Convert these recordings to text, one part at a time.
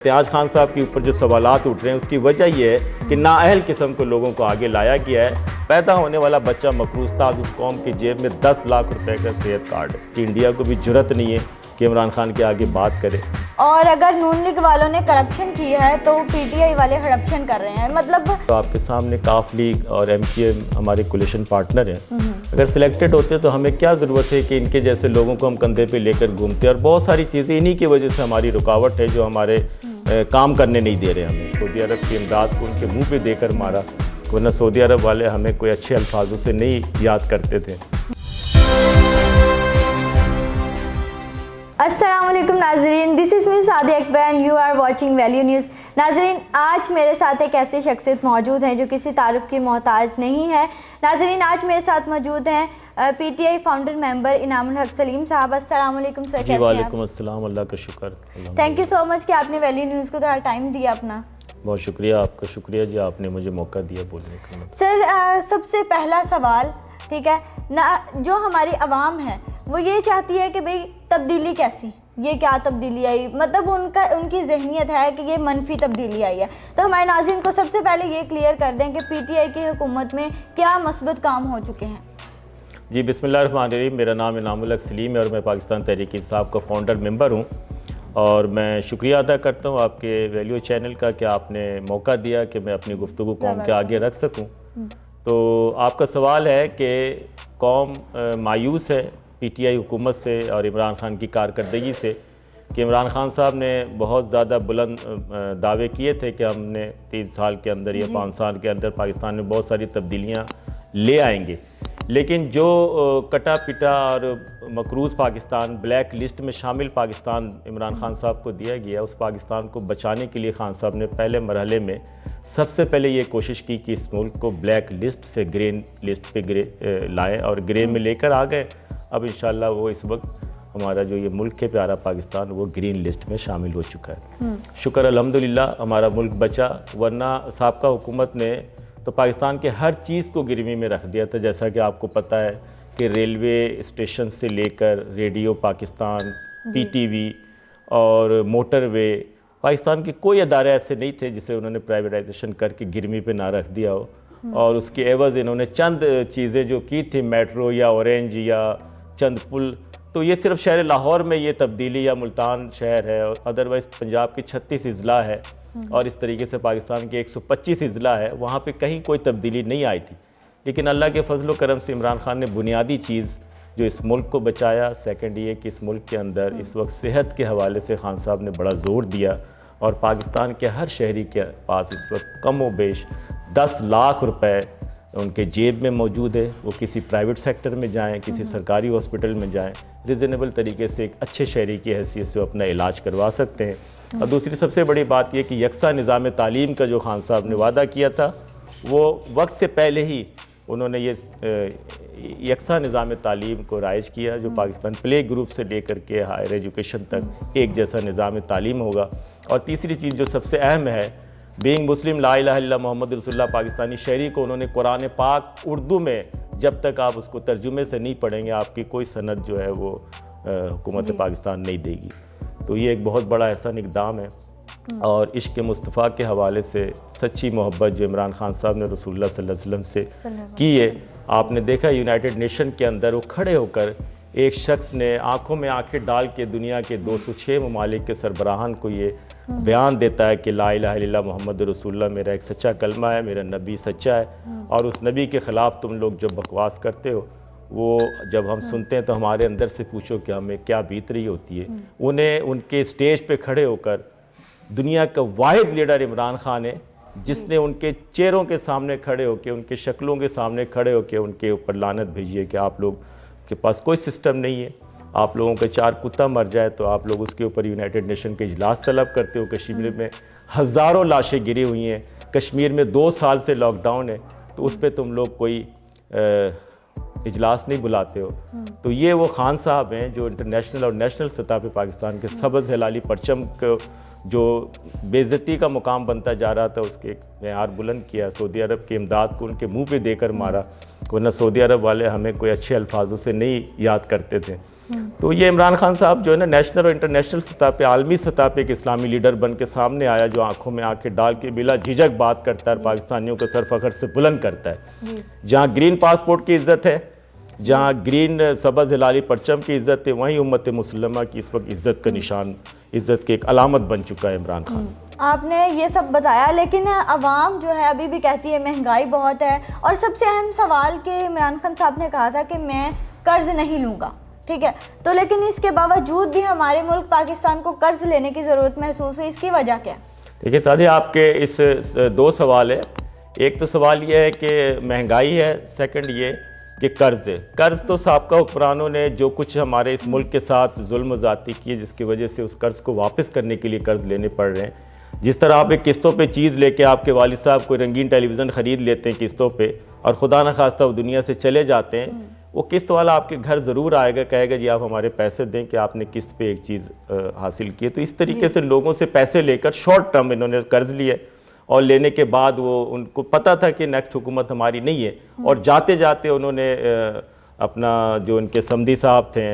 احتجاج خان صاحب کے اوپر جو سوالات اٹھ رہے ہیں اس کی وجہ یہ ہے کہ نااہل قسم کو لوگوں کو آگے لایا گیا ہے۔ پیدا ہونے والا بچہ مقروض تھا، اس قوم کی جیب میں 10 لاکھ روپے کا صحت کارڈ ہے کہ انڈیا کو بھی جرأت نہیں ہے کہ عمران خان کے آگے بات کرے۔ اور اگر نون لیگ والوں نے کرپشن کی ہے تو پی ٹی آئی والے ہڑپشن کر رہے ہیں، مطلب آپ کے سامنے کاف لیگ اور ایم کیو ایم ہمارے کولیشن پارٹنر ہیں۔ اگر سلیکٹڈ ہوتے تو ہمیں کیا ضرورت ہے کہ ان کے جیسے لوگوں کو ہم کندھے پہ لے کر گھومتے، اور بہت ساری چیزیں انہی کی وجہ سے ہماری رکاوٹ ہے جو ہمارے کام کرنے نہیں دے رہے ہمیں۔ سعودی عرب کی امداد کو ان کے منہ پہ دے کر مارا، ورنہ سعودی عرب والے ہمیں کوئی اچھے الفاظوں سے نہیں یاد کرتے تھے۔ السلام علیکم ناظرین، this is me Sadia Akbar and you are watching value news. ناظرین، آج میرے ساتھ ایک ایسی شخصیت موجود ہیں جو کسی تعارف کی محتاج نہیں ہے۔ ناظرین، آج میرے ساتھ موجود ہیں پی ٹی آئی فاؤنڈر ممبر انعام الحق سلیم صاحب۔ السلام علیکم سر، کیسے ہیں آپ؟ وعلیکم السلام، اللہ کا شکر۔ تھینک یو سو مچ کہ آپ نے ویلیو نیوز کو تھوڑا ٹائم دیا اپنا۔ بہت شکریہ، آپ کا شکریہ جی، آپ نے مجھے موقع دیا بولنے کا۔ سر، سب سے پہلا سوال، ٹھیک ہے نا، جو ہماری عوام ہے وہ یہ چاہتی ہے کہ بھئی تبدیلی کیسی، یہ کیا تبدیلی آئی، مطلب ان کی ذہنیت ہے کہ یہ منفی تبدیلی آئی ہے۔ تو ہمارے ناظرین کو سب سے پہلے یہ کلیئر کر دیں کہ پی ٹی آئی کی حکومت میں کیا مثبت کام ہو چکے ہیں۔ جی بسم اللہ الرحمن الرحیم، میرا نام انعام الحق سلیم ہے اور میں پاکستان تحریک انصاف کا فاؤنڈر ممبر ہوں، اور میں شکریہ ادا کرتا ہوں آپ کے ویلیو چینل کا کہ آپ نے موقع دیا کہ میں اپنی گفتگو قوم کے آگے رکھ سکوں۔ تو آپ کا سوال ہے کہ قوم مایوس ہے پی ٹی آئی حکومت سے اور عمران خان کی کارکردگی سے، کہ عمران خان صاحب نے بہت زیادہ بلند دعوے کیے تھے کہ ہم نے 3 سال کے اندر یا 5 سال کے اندر پاکستان میں بہت ساری تبدیلیاں لے آئیں گے، لیکن جو کٹا پٹا اور مقروض پاکستان، بلیک لسٹ میں شامل پاکستان عمران خان صاحب کو دیا گیا، اس پاکستان کو بچانے کے لیے خان صاحب نے پہلے مرحلے میں سب سے پہلے یہ کوشش کی کہ اس ملک کو بلیک لسٹ سے گرین لسٹ پہ لائیں، اور گرے میں لے کر آ گئے۔ اب انشاءاللہ وہ اس وقت ہمارا جو یہ ملک ہے پیارا پاکستان، وہ گرین لسٹ میں شامل ہو چکا ہے۔ شکر الحمدللہ ہمارا ملک بچا، ورنہ سابقہ حکومت نے تو پاکستان کے ہر چیز کو گرمی میں رکھ دیا تھا۔ جیسا کہ آپ کو پتہ ہے کہ ریلوے اسٹیشن سے لے کر radio Pakistan, P T V اور موٹر وے، پاکستان کے کوئی ادارے ایسے نہیں تھے جسے انہوں نے پرائیویٹائزیشن کر کے گرمی پہ نہ رکھ دیا ہو، اور اس کے عوض انہوں نے چند چیزیں جو کی تھی، میٹرو یا اورینج یا چند پل، تو یہ صرف شہر لاہور میں یہ تبدیلی یا ملتان شہر ہے، اور ادروائز پنجاب کی 36 اضلاع ہے، اور اس طریقے سے پاکستان کے 125 اضلاع ہے، وہاں پہ کہیں کوئی تبدیلی نہیں آئی تھی۔ لیکن اللہ کے فضل و کرم سے عمران خان نے بنیادی چیز جو اس ملک کو بچایا، سیکنڈ یہ کہ اس ملک کے اندر اس وقت صحت کے حوالے سے خان صاحب نے بڑا زور دیا، اور پاکستان کے ہر شہری کے پاس اس وقت کم و بیش 10 لاکھ روپے ان کے جیب میں موجود ہے۔ وہ کسی پرائیویٹ سیکٹر میں جائیں، کسی سرکاری ہاسپٹل میں جائیں، ریزنیبل طریقے سے ایک اچھے شہری کی حیثیت سے وہ اپنا علاج کروا سکتے ہیں۔ اور دوسری سب سے بڑی بات یہ کہ یکساں نظام تعلیم کا جو خان صاحب نے وعدہ کیا تھا، وہ وقت سے پہلے ہی انہوں نے یہ یکساں نظام تعلیم کو رائج کیا، جو پاکستان پلے گروپ سے لے کر کے ہائر ایجوکیشن تک ایک جیسا نظام تعلیم ہوگا۔ اور تیسری چیز جو سب سے اہم ہے، بینگ مسلم لا الہ الا محمد رسول اللہ، پاکستانی شہری کو انہوں نے قرآن پاک اردو میں جب تک آپ اس کو ترجمے سے نہیں پڑھیں گے، آپ کی کوئی سند جو ہے وہ حکومت پاکستان نہیں دے گی۔ تو یہ ایک بہت بڑا احسن اقدام ہے، اور عشق مصطفیٰ کے حوالے سے سچی محبت جو عمران خان صاحب نے رسول اللہ صلی اللہ علیہ وسلم سے کی ہے۔ آپ نے دیکھا یونائٹڈ نیشن کے اندر وہ کھڑے ہو کر ایک شخص نے آنکھوں میں آنکھیں ڈال کے دنیا کے 206 ممالک کے سربراہان کو یہ بیان دیتا ہے کہ لا الہ الا اللہ محمد رسول اللہ میرا ایک سچا کلمہ ہے، میرا نبی سچا ہے، اور اس نبی کے خلاف تم لوگ جو بکواس کرتے ہو، وہ جب ہم سنتے ہیں تو ہمارے اندر سے پوچھو کہ ہمیں کیا بیت رہی ہوتی ہے۔ انہیں ان کے اسٹیج پہ کھڑے ہو کر دنیا کا واحد لیڈر عمران خان ہے، جس نے ان کے چہروں کے سامنے کھڑے ہو کے، ان کے شکلوں کے سامنے کھڑے ہو کے ان کے اوپر لعنت بھیجی ہے کہ آپ لوگ کے پاس کوئی سسٹم نہیں ہے، آپ لوگوں کا 4 کتا مر جائے تو آپ لوگ اس کے اوپر یونائٹڈ نیشن کے اجلاس طلب کرتے ہو۔ کشمیر میں ہزاروں لاشیں گری ہوئی ہیں، کشمیر میں 2 سال سے لاک ڈاؤن ہے، تو اس پہ تم لوگ کوئی اجلاس نہیں بلاتے ہو۔ تو یہ وہ خان صاحب ہیں جو انٹرنیشنل اور نیشنل سطح پہ پاکستان کے سبز ہلالی پرچم کو جو بے عزتی کا مقام بنتا جا رہا تھا، اس کے معیار بلند کیا۔ سعودی عرب کی امداد کو ان کے منہ پہ دے کر مارا، ورنہ سعودی عرب والے ہمیں کوئی اچھے الفاظوں سے نہیں یاد کرتے تھے۔ تو یہ عمران خان صاحب جو ہے نا نیشنل اور انٹرنیشنل سطح پہ، عالمی سطح پہ ایک اسلامی لیڈر بن کے سامنے آیا، جو آنکھوں میں آنکھیں ڈال کے بلا جھجک بات کرتا ہے اور پاکستانیوں کو سر فخر سے بلند کرتا ہے. جہاں گرین پاسپورٹ کی عزت ہے، جہاں گرین سبز ہلالی پرچم کی عزت ہے، وہیں امت مسلمہ کی اس وقت عزت کا نشان، عزت کی ایک علامت بن چکا ہے عمران خان. آپ نے یہ سب بتایا، لیکن عوام جو ہے ابھی بھی کہتی ہے مہنگائی بہت ہے، اور سب سے اہم سوال کہ عمران خان صاحب نے کہا تھا کہ میں قرض نہیں لوں گا، ٹھیک ہے، تو لیکن اس کے باوجود بھی ہمارے ملک پاکستان کو قرض لینے کی ضرورت محسوس ہوئی، اس کی وجہ کیا؟ دیکھیے سعدیہ، آپ کے اس دو سوال ہے. ایک تو سوال یہ ہے کہ مہنگائی ہے، سیکنڈ یہ کہ قرض ہے. قرض تو سابقہ حکمرانوں نے جو کچھ ہمارے اس ملک کے ساتھ ظلم و زیادتی کی، جس کی وجہ سے اس قرض کو واپس کرنے کے لیے قرض لینے پڑ رہے ہیں. جس طرح آپ ایک قسطوں پہ چیز لے کے آپ کے والد صاحب کوئی رنگین ٹیلی ویژن خرید لیتے ہیں قسطوں پہ، اور خدا نخواستہ وہ دنیا سے چلے جاتے ہیں، وہ قسط والا آپ کے گھر ضرور آئے گا، کہے گا جی آپ ہمارے پیسے دیں کہ آپ نے قسط پہ ایک چیز حاصل کی ہے. تو اس طریقے سے لوگوں سے پیسے لے کر شارٹ ٹرم انہوں نے قرض لیے، اور لینے کے بعد وہ ان کو پتہ تھا کہ نیکسٹ حکومت ہماری نہیں ہے، اور جاتے جاتے انہوں نے اپنا جو ان کے سمدی صاحب تھے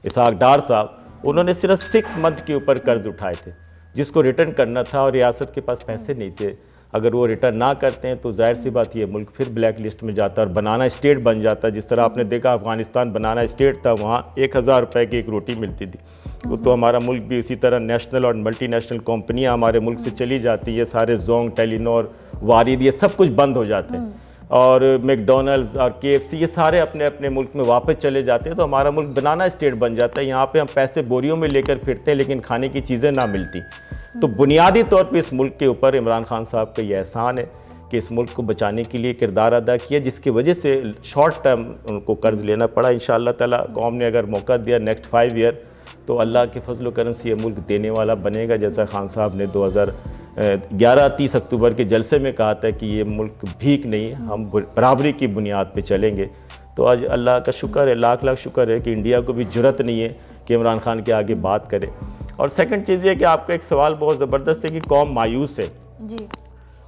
اسحاق ڈار صاحب، انہوں نے صرف 6 منتھ کے اوپر قرض اٹھائے تھے جس کو ریٹرن کرنا تھا، اور ریاست کے پاس پیسے نہیں تھے. اگر وہ ریٹرن نہ کرتے ہیں تو ظاہر سی بات یہ ملک پھر بلیک لسٹ میں جاتا اور بنانا اسٹیٹ بن جاتا. جس طرح آپ نے دیکھا افغانستان بنانا اسٹیٹ تھا، وہاں 1000 روپے کی ایک روٹی ملتی تھی. وہ تو ہمارا ملک بھی اسی طرح نیشنل اور ملٹی نیشنل کمپنیاں ہمارے ملک سے چلی جاتی، یہ سارے زونگ، ٹیلی نور، وارد، یہ سب کچھ بند ہو جاتے ہیں، اور میک ڈونلڈز اور KFC یہ سارے اپنے اپنے ملک میں واپس چلے جاتے ہیں. تو ہمارا ملک بنانا اسٹیٹ بن جاتا ہے. یہاں پہ ہم پیسے بوریوں میں لے کر پھرتے ہیں لیکن کھانے کی چیزیں نہ ملتی. تو بنیادی طور پہ اس ملک کے اوپر عمران خان صاحب کا یہ احسان ہے کہ اس ملک کو بچانے کے لیے کردار ادا کیا، جس کی وجہ سے شارٹ ٹرم ان کو قرض لینا پڑا. انشاءاللہ تعالیٰ قوم نے اگر موقع دیا نیکسٹ 5 ایئر تو اللہ کے فضل و کرم سے یہ ملک دینے والا بنے گا. جیسا خان صاحب نے 2011 30 اکتوبر کے جلسے میں کہا تھا کہ یہ ملک بھیک نہیں ہے، ہم برابری کی بنیاد پہ چلیں گے. تو آج اللہ کا شکر ہے، لاکھ لاکھ شکر ہے کہ انڈیا کو بھی جرأت نہیں ہے کہ عمران خان کے آگے بات کرے. اور سیکنڈ چیز یہ کہ آپ کا ایک سوال بہت زبردست ہے کہ قوم مایوس ہے. جی،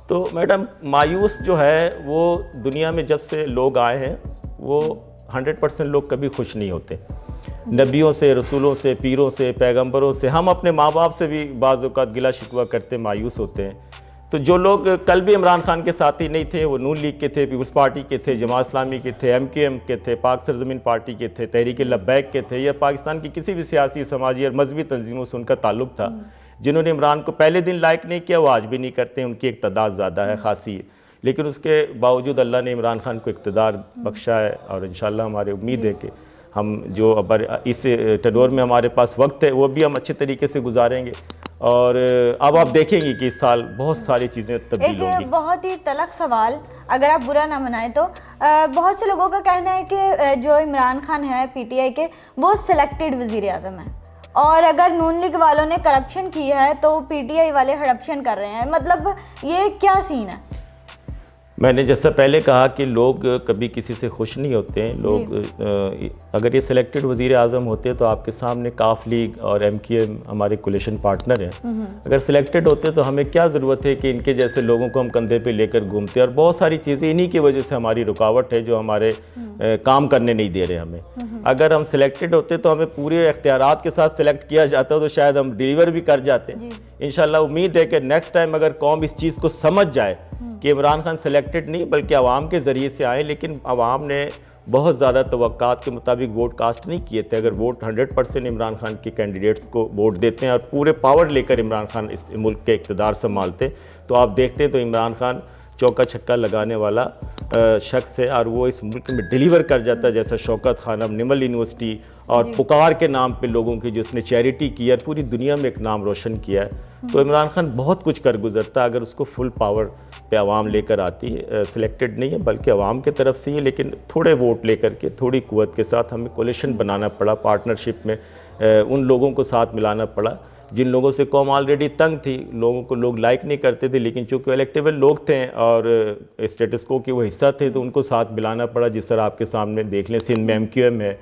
تو میڈم مایوس جو ہے وہ دنیا میں جب سے لوگ آئے ہیں وہ 100% لوگ کبھی خوش نہیں ہوتے. نبیوں سے، رسولوں سے، پیروں سے، پیغمبروں سے، ہم اپنے ماں باپ سے بھی بعض اوقات گلہ شکوہ کرتے مایوس ہوتے ہیں. تو جو لوگ کل بھی عمران خان کے ساتھی نہیں تھے، وہ نون لیگ کے تھے، پیپلز پارٹی کے تھے، جماعت اسلامی کے تھے، MQM کے تھے، پاک سرزمین پارٹی کے تھے، تحریک لبیک کے تھے، یا پاکستان کی کسی بھی سیاسی، سماجی اور مذہبی تنظیموں سے ان کا تعلق تھا، جنہوں نے عمران کو پہلے دن لائک نہیں کیا، وہ آج بھی نہیں کرتے ہیں. ان کی ایک تعداد زیادہ ہے، خاصی ہے، لیکن اس کے باوجود اللہ نے عمران خان کو اقتدار بخشا ہے. اور انشاءاللہ ہماری امید ہے کہ ہم جو اس ٹنور میں ہمارے پاس وقت ہے وہ بھی ہم اچھے طریقے سے گزاریں گے. اور اب آپ دیکھیں گی کہ اس سال بہت ساری چیزیں تبدیل ہوں گی. ایک بہت ہی تلخ سوال، اگر آپ برا نہ منائیں تو، بہت سے لوگوں کا کہنا ہے کہ جو عمران خان ہے PTI کے، وہ سلیکٹڈ وزیر اعظم ہیں، اور اگر نون لیگ والوں نے کرپشن کی ہے تو PTI والے ہڑپشن کر رہے ہیں. مطلب یہ کیا سین ہے؟ میں نے جیسا پہلے کہا کہ لوگ کبھی کسی سے خوش نہیں ہوتے ہیں. لوگ اگر یہ سلیکٹڈ وزیر اعظم ہوتے تو آپ کے سامنے کاف لیگ اور MQM ہمارے کولیشن پارٹنر ہیں. اگر سلیکٹڈ ہوتے تو ہمیں کیا ضرورت ہے کہ ان کے جیسے لوگوں کو ہم کندھے پہ لے کر گھومتے. اور بہت ساری چیزیں انہی کی وجہ سے ہماری رکاوٹ ہے جو ہمارے کام کرنے نہیں دے رہے ہمیں. اگر ہم سلیکٹڈ ہوتے تو ہمیں پورے اختیارات کے ساتھ سلیکٹ کیا جاتا تو شاید ہم ڈیلیور بھی کر جاتے. انشاءاللہ امید ہے کہ نیکسٹ ٹائم اگر قوم اس چیز کو سمجھ جائے کہ عمران خان سلیکٹڈ نہیں بلکہ عوام کے ذریعے سے آئے، لیکن عوام نے بہت زیادہ توقعات کے مطابق ووٹ کاسٹ نہیں کیے تھے. اگر ووٹ 100% عمران خان کے کینڈیڈیٹس کو ووٹ دیتے ہیں اور پورے پاور لے کر عمران خان اس ملک کے اقتدار سنبھالتے تو آپ دیکھتے ہیں تو عمران خان چوکا چھکا لگانے والا شخص ہے، اور وہ اس ملک میں ڈیلیور کر جاتا ہے. جیسا شوکت خانم نمل یونیورسٹی اور پکار کے نام پہ لوگوں کی جو اس نے چیریٹی کی ہے اور پوری دنیا میں ایک نام روشن کیا ہے. تو عمران خان بہت کچھ کر گزرتا اگر اس کو فل پاور پہ عوام لے کر آتی ہے. سلیکٹڈ نہیں ہے بلکہ عوام کی طرف سے ہی، لیکن تھوڑے ووٹ لے کر کے تھوڑی قوت کے ساتھ ہمیں کولیشن بنانا پڑا. پارٹنرشپ میں ان لوگوں کو ساتھ ملانا پڑا جن لوگوں سے قوم آلریڈی تنگ تھی. لوگوں کو لوگ لائک نہیں کرتے تھے، لیکن چونکہ الیکٹیبل لوگ تھے اور اسٹیٹس کو کے وہ حصہ تھے تو ان کو ساتھ ملانا پڑا. جس طرح آپ کے سامنے دیکھ لیں سندھ میں MQM ہے،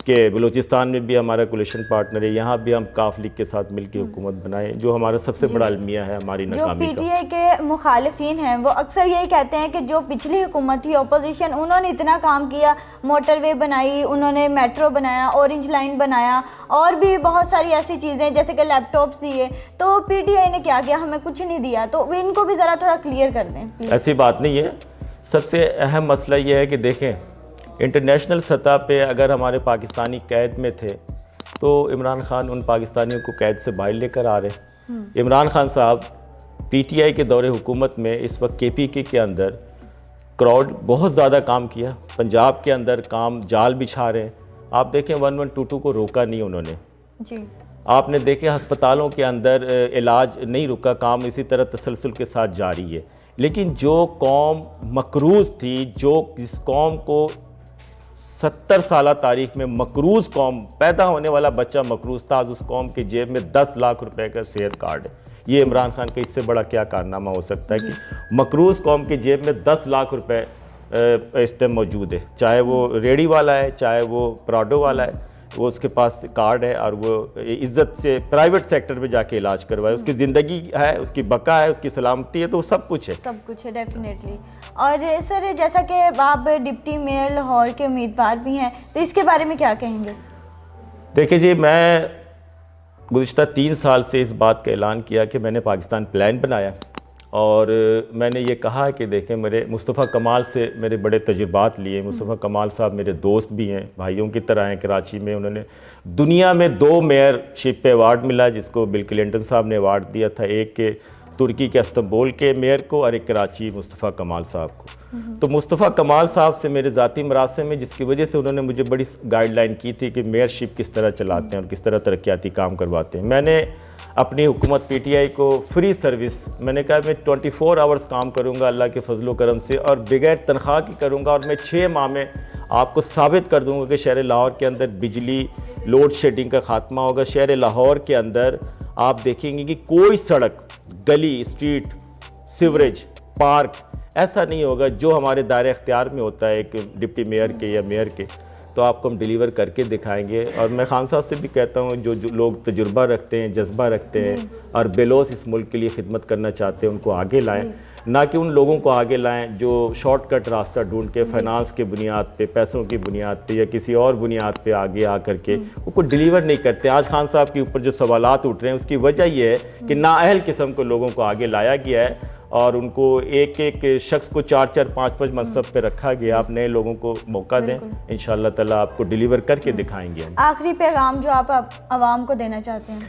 کہ بلوچستان میں بھی ہمارا کولیشن پارٹنر ہے, یہاں بھی ہم کاف لیگ کے ساتھ مل کے حکومت بنائیں, جو ہمارا سب سے بڑا المیہ ہے ہماری جو ناکامی پی کا. ٹی آئی کے مخالفین ہیں وہ اکثر یہی کہتے ہیں کہ جو پچھلی حکومت تھی اپوزیشن, انہوں نے اتنا کام کیا, موٹر وے بنائی, انہوں نے میٹرو بنایا, اورنج لائن بنایا, اور بھی بہت ساری ایسی چیزیں جیسے کہ لیپ ٹاپس دیے, تو پی ٹی آئی نے کیا کیا؟ ہمیں کچھ نہیں دیا. تو ان کو بھی ذرا تھوڑا کلیئر کر دیں. ایسی بات نہیں ہے. سب سے اہم مسئلہ یہ ہے کہ دیکھیں انٹرنیشنل سطح پہ اگر ہمارے پاکستانی قید میں تھے تو عمران خان ان پاکستانیوں کو قید سے باہر لے کر آ رہے ہیں. عمران خان صاحب پی ٹی آئی کے دور حکومت میں اس وقت کے پی کے اندر کراؤڈ بہت زیادہ کام کیا, پنجاب کے اندر کام جال بچھا رہے ہیں. آپ دیکھیں 1122 کو روکا نہیں انہوں نے. جی آپ نے دیکھے ہسپتالوں کے اندر علاج نہیں رکا, کام اسی طرح تسلسل کے ساتھ جاری ہے. لیکن جو قوم مقروض تھی, جو جس قوم کو 70 سالہ تاریخ میں مقروض قوم, پیدا ہونے والا بچہ مقروض تھا, آج اس قوم کے جیب میں 10 لاکھ روپے کا صحت کارڈ ہے. یہ عمران خان کا اس سے بڑا کیا کارنامہ ہو سکتا ہے کہ مقروض قوم کے جیب میں 10 لاکھ روپے اس ٹائم موجود ہے, چاہے وہ ریڑی والا ہے, چاہے وہ پراڈو والا ہے, وہ اس کے پاس کارڈ ہے اور وہ عزت سے پرائیویٹ سیکٹر میں جا کے علاج کروائے. اس کی زندگی ہے, اس کی بقا ہے, اس کی سلامتی ہے, تو وہ سب کچھ ہے. سب کچھ ہے ڈیفینیٹلی. اور سر جیسا کہ آپ ڈپٹی میئر لاہور کے امیدوار بھی ہیں, تو اس کے بارے میں کیا کہیں گے؟ دیکھیں جی, میں گزشتہ 3 سال سے اس بات کا اعلان کیا کہ میں نے پاکستان پلان بنایا, اور میں نے یہ کہا کہ دیکھیں میرے مصطفیٰ کمال سے میرے بڑے تجربات لیے. مصطفیٰ کمال صاحب میرے دوست بھی ہیں, بھائیوں کی طرح ہیں. کراچی میں انہوں نے دنیا میں 2 میئر شپ پہ ایوارڈ ملا, جس کو بل کلنٹن صاحب نے ایوارڈ دیا تھا, ایک کہ ترکی کے استنبول کے میئر کو اور ایک کراچی مصطفیٰ کمال صاحب کو. تو مصطفیٰ کمال صاحب سے میرے ذاتی مراسم میں, جس کی وجہ سے انہوں نے مجھے بڑی گائیڈ لائن کی تھی کہ میئر شپ کس طرح چلاتے ہیں اور کس طرح ترقیاتی کام کرواتے ہیں. میں نے اپنی حکومت پی ٹی آئی کو فری سروس, میں نے کہا میں 24 آورز کام کروں گا اللہ کے فضل و کرم سے, اور بغیر تنخواہ کی کروں گا, اور میں 6 ماہ میں آپ کو ثابت کر دوں گا کہ شہر لاہور کے اندر بجلی لوڈ شیڈنگ کا خاتمہ ہوگا. شہر لاہور کے اندر آپ دیکھیں گے کہ کوئی سڑک, گلی, اسٹریٹ, سیوریج, پارک ایسا نہیں ہوگا جو ہمارے دائرہ اختیار میں ہوتا ہے ایک ڈپٹی میئر کے یا میئر کے, تو آپ کو ہم ڈیلیور کر کے دکھائیں گے. اور میں خان صاحب سے بھی کہتا ہوں, جو لوگ تجربہ رکھتے ہیں, جذبہ رکھتے ہیں اور بے لوث اس ملک کے لیے خدمت کرنا چاہتے ہیں, ان کو آگے لائیں, نہ کہ ان لوگوں کو آگے لائیں جو شارٹ کٹ راستہ ڈھونڈ کے فائنانس کے بنیاد پہ, پیسوں کی بنیاد پہ یا کسی اور بنیاد پہ آگے آ کر کے ان کو ڈیلیور نہیں کرتے. آج خان صاحب کے اوپر جو سوالات اٹھ رہے ہیں, اس کی وجہ یہ ہے کہ نااہل قسم کو لوگوں کو آگے لایا گیا ہے, اور ان کو ایک شخص کو 4-4 5-5 منصب پہ رکھا گیا. آپ نئے لوگوں کو موقع دیں, انشاءاللہ تعالیٰ آپ کو ڈیلیور کر کے دکھائیں گے. آخری پیغام جو آپ عوام کو دینا چاہتے ہیں؟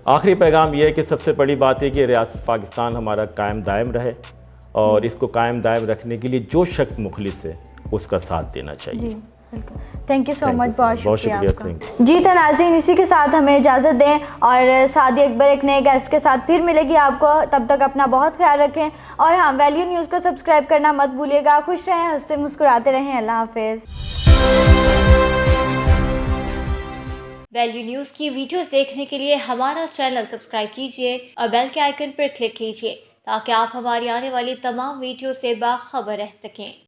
آخری پیغام یہ ہے کہ سب سے بڑی بات ہے کہ ریاست پاکستان ہمارا قائم دائم رہے, اور اس کو قائم دائم رکھنے کے لیے جو شخص مخلص ہے اس کا ساتھ دینا چاہیے. جی بالکل, تھینک یو سو مچ, بہت شکریہ آپ کا. تھینک جی تو ناظرین, اسی کے ساتھ ہمیں اجازت دیں, اور سعدیہ اکبر ایک نئے گیسٹ کے ساتھ پھر ملے گی آپ کو. تب تک اپنا بہت خیال رکھیں, اور ہاں ویلیو نیوز کو سبسکرائب کرنا مت بھولیے گا. خوش رہیں, ہنستے مسکراتے رہیں. اللہ حافظ. ویلیو نیوز کی ویڈیوز دیکھنے کے لیے ہمارا چینل سبسکرائب کیجیے اور بیل کے آئیکن پر کلک کیجیے, تاکہ آپ ہماری آنے والی تمام ویڈیو سے باخبر رہ سکیں.